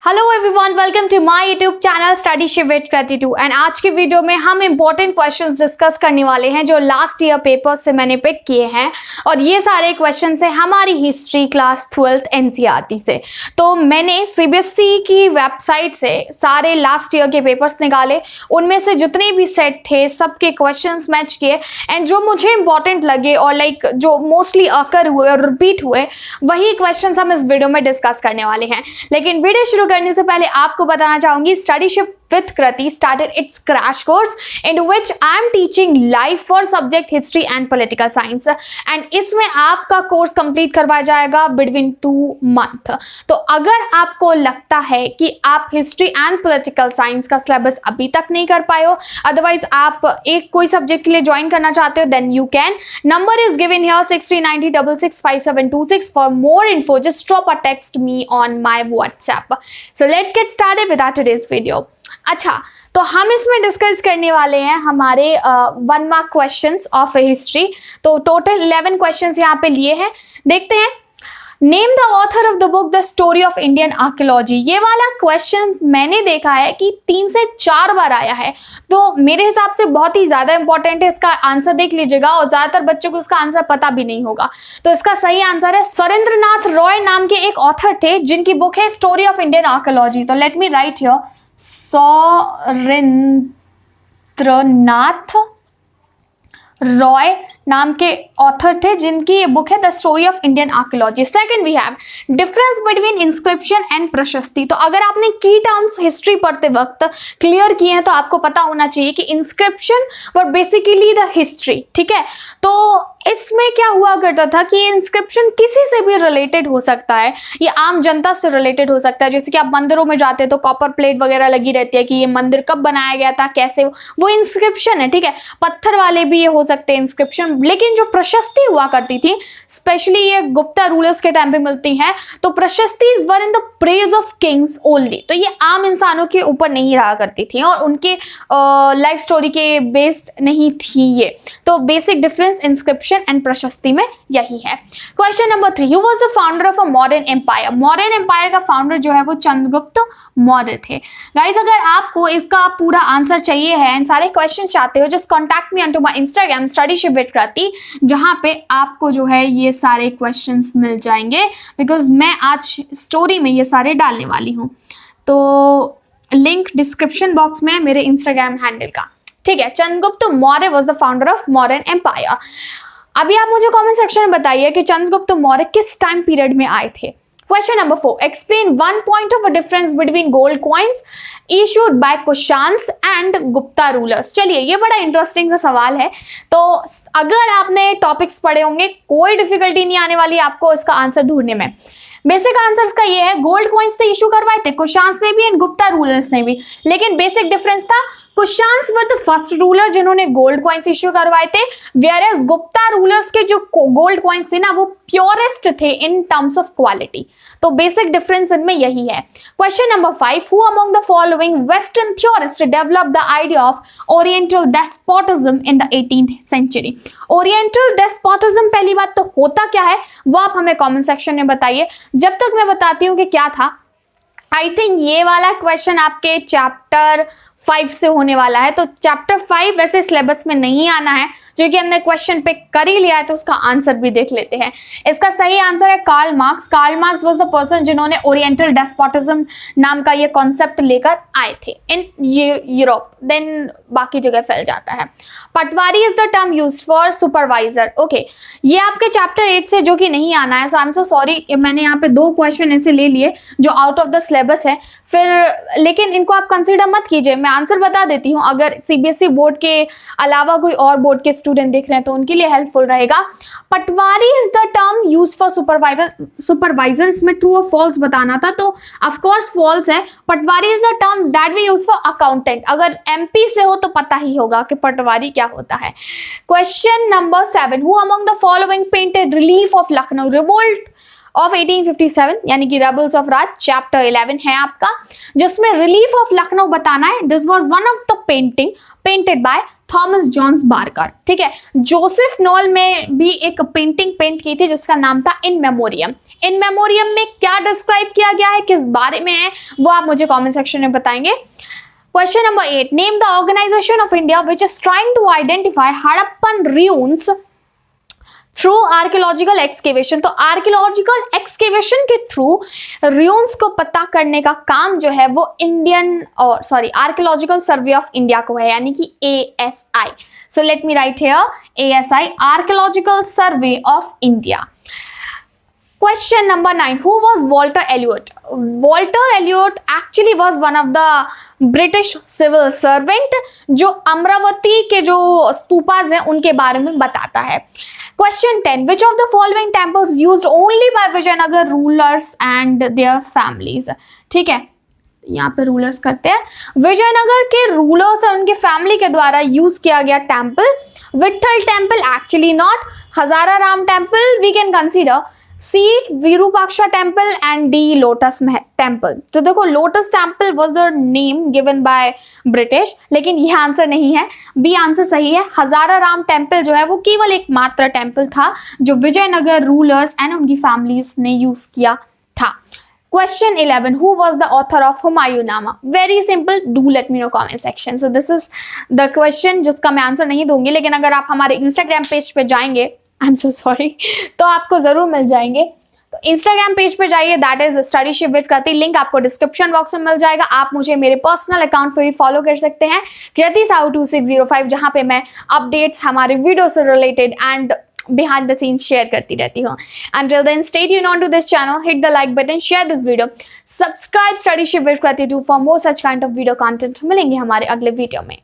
Hello everyone, welcome to my YouTube channel Studyship with Kriti 2। And आज की video में हम इंपॉर्टेंट क्वेश्चंस डिस्कस करने वाले हैं जो लास्ट ईयर पेपर से मैंने पिक किए हैं। और ये सारे क्वेश्चंस हैं हमारी हिस्ट्री क्लास 12th एनसीईआरटी से। तो मैंने सीबीएसई की वेबसाइट से सारे लास्ट ईयर के पेपर्स निकाले, उनमें से जितने भी सेट थे सबके क्वेश्चंस मैच किए एंड जो मुझे इंपॉर्टेंट लगे और जो मोस्टली अकर हुए और रिपीट हुए वही क्वेश्चंस हम इस वीडियो में डिस्कस करने वाले हैं। लेकिन वीडियो शुरू करने से पहले आपको बताना चाहूंगी Studyship with Krati started its crash course in which I am teaching live for subject history and political science and इसमें आपका कोर्स कंप्लीट करवाया जाएगा बिटवीन 2 मंथ। तो अगर आपको लगता है कि आप हिस्ट्री एंड पॉलिटिकल साइंस का सिलेबस अभी तक नहीं कर पाए हो, अदरवाइज आप एक कोई सब्जेक्ट के लिए ज्वाइन करना चाहते हो, then you can. Number is given here 6390665726 for more info just drop a text me on my WhatsApp. So let's get started with today's video. अच्छा, तो हम इसमें डिस्कस करने वाले हैं हमारे 1 मार्क क्वेश्चंस ऑफ हिस्ट्री। तो टोटल 11 क्वेश्चंस यहाँ पे लिए हैं, देखते हैं। Name the author of the book the story of Indian archaeology. ये वाला क्वेश्चन मैंने देखा है कि 3 से 4 बार आया है, तो मेरे हिसाब से बहुत ही ज्यादा इंपॉर्टेंट है। इसका आंसर देख लीजिएगा और ज्यादातर बच्चों को इसका आंसर पता भी नहीं होगा। तो इसका सही आंसर है सुरेंद्रनाथ रॉय नाम के एक ऑथर थे जिनकी बुक है स्टोरी ऑफ इंडियन आर्कियोलॉजी। तो let me write here Surendranath Roy नाम के ऑथर थे जिनकी ये बुक है the story of Indian archaeology. Second we have difference between inscription and prashasti. तो अगर आपने की टर्म्स हिस्ट्री पढ़ते वक्त क्लियर किए हैं तो आपको पता होना चाहिए कि inscription were basically the history, ठीक है। तो इसमें क्या हुआ करता था कि इंस्क्रिप्शन किसी से भी रिलेटेड हो सकता है, ये आम जनता से रिलेटेड हो सकता है। जैसे कि आप मंदिरों में जाते हैं तो कॉपर प्लेट वगैरह लगी रहती है कि ये मंदिर कब बनाया गया था, कैसे, वो इंस्क्रिप्शन है, ठीक है। पत्थर वाले भी ये हो सकते हैं इंस्क्रिप्शन। लेकिन जो प्रशस्ति हुआ करती थी, स्पेशली ये गुप्ता रूलर्स के टाइम पे मिलती है, तो prashasti were in the praise of kings only. तो ये आम इंसानों के ऊपर नहीं रहा करती थी और उनके लाइफ स्टोरी के बेस्ड नहीं थी ये। तो बेसिक डिफरेंस इंस्क्रिप्शन एंड प्रशस्ति में यही है। Question number 3, who was the founder of a modern empire. Modern empire का फाउंडर जो है वो चंद्रगुप्त मौर्य थे। गाइज, अगर आपको इसका पूरा आंसर चाहिए है एंड सारे क्वेश्चन चाहते हो, just contact me on my Instagram Studyship with Kriti, जहां पे आपको जो है ये सारे क्वेश्चंस मिल जाएंगे, बिकॉज मैं आज स्टोरी में ये सारे डालने वाली हूँ। तो लिंक डिस्क्रिप्शन बॉक्स में है मेरे इंस्टाग्राम हैंडल का, ठीक है। Chandragupta Maurya was the founder of modern empire. अभी आप मुझे कमेंट सेक्शन में बताइए कि चंद्रगुप्त मौर्य किस टाइम पीरियड में आए थे। Question number 4, explain one point of a difference between gold coins issued by Kushans and Gupta rulers. चलिए, ये बड़ा इंटरेस्टिंग सा सवाल है। तो अगर आपने टॉपिक्स पढ़े होंगे, कोई डिफिकल्टी नहीं आने वाली आपको इसका आंसर ढूंढने में। बेसिक आंसर इसका ये है, गोल्ड कॉइन्स तो इशू करवाए थे कुशान्स ने भी एंड गुप्ता रूलर्स ने भी, लेकिन बेसिक डिफरेंस था Kushans were the first ruler जिन्होंने गोल्ड कॉइन्स इश्यू करवाए थे, वेयरएज गुप्ता रूलर्स के जो गोल्ड कॉइन्स थे ना वो प्योरेस्ट थे इन टर्म्स ऑफ क्वालिटी। तो बेसिक डिफरेंस इनमें यही है। Question number 5, who among the following western theorist develop the idea of oriental despotism in the 18th century. Oriental despotism, पहली बात तो होता क्या है वो आप हमें कमेंट सेक्शन में बताइए, जब तक मैं बताती हूँ कि क्या था। आई थिंक ये वाला क्वेश्चन आपके चैप्टर 5 से होने वाला है। तो चैप्टर 5 वैसे सिलेबस में नहीं आना है, जो कि हमने क्वेश्चन पिक कर ही लिया है, तो उसका आंसर भी देख लेते हैं। इसका सही आंसर है Karl Marx. Karl Marx was the person जिन्होंने ओरिएंटल डेस्पोटिज्म नाम का ये कॉन्सेप्ट लेकर आए थे इन यूरोप, देन बाकी जगह फैल जाता है। Patwari is the term used for supervisor. Okay, ये आपके चैप्टर 8 से जो कि नहीं आना है, सो आई एम सो सॉरी, मैंने यहाँ पे 2 क्वेश्चन ऐसे ले लिए जो आउट ऑफ द सिलेबस है। फिर लेकिन इनको आप कंसीडर मत कीजिए, मैं आंसर बता देती हूँ। अगर सीबीएसई बोर्ड के अलावा कोई और बोर्ड के स्टूडेंट देख रहे हैं तो उनके लिए हेल्पफुल रहेगा। Patwari is the term use for supervisor. इसमें ट्रू और फॉल्स बताना था, तो ऑफकोर्स फॉल्स है। Patwari is the term that we use for accountant. अगर एमपी से हो तो पता ही होगा कि पटवारी क्या होता है। Question number 7, who among the following painted relief of Lucknow revolt of 1857 यानी कि रेबल्स ऑफ राज चैप्टर 11 है आपका, जिसमें रिलीफ ऑफ लखनऊ बताना है। This was one of the painting painted by Thomas Jones Barker. ठीक है, जोसेफ नॉल में भी एक पेंटिंग पेंट की थी जिसका नाम था इन मेमोरियम। इन मेमोरियम में क्या डिस्क्राइब किया गया है, किस बारे में है, वो आप मुझे कमेंट सेक्शन में बताएंगे। Question number 8. Name the organization of India which is trying to identify Harappan ruins through archaeological excavation. तो archaeological excavation के through ruins को पता करने का काम जो है वो Archaeological Survey of India को है, यानी कि ASI. So let me write here ASI, Archaeological Survey of India. Question number 9. Who was Walter Elliot? Walter Elliot actually was one of the British civil servant जो अमरावती के जो stupas हैं उनके बारे में बताता है। Question 10. Which of the following temples used only by Vijayanagar rulers and their families? ठीक है, यहाँ पे रूलर्स करते हैं, विजयनगर के रूलर्स और उनके फैमिली के द्वारा यूज किया गया temple, Vitthal temple actually not, Hazara Rama temple we can consider, C Virupaksha temple and D lotus temple. तो देखो lotus temple was the name given by British, लेकिन यह आंसर नहीं है, बी आंसर सही है। हजारा राम टेम्पल जो है वो केवल एक मात्र टेम्पल था जो विजयनगर रूलर्स एंड उनकी फैमिलीज ने यूज किया था। Question 11. Who was the author of Humayunama? Very simple. Do let me know comment section. So this is the question जिसका मैं आंसर नहीं दूंगी, लेकिन अगर आप हमारे इंस्टाग्राम पेज पे जाएंगे, आई एम सो सॉरी, तो आपको जरूर मिल जाएंगे। तो इंस्टाग्राम पेज पे जाइए, that is Studyship with Kriti, link आपको डिस्क्रिप्शन बॉक्स में मिल जाएगा। आप मुझे मेरे पर्सनल अकाउंट पे भी फॉलो कर सकते हैं, कृति साहू 2605, जहां पे मैं अपडेट्स हमारे वीडियो से related and behind the scenes share करती रहती हूँ। Until then, stay tuned on to this channel, hit the like button, share this video, subscribe Studyship with Krati for more such kind of video content। मिलेंगे हमारे अगले video में।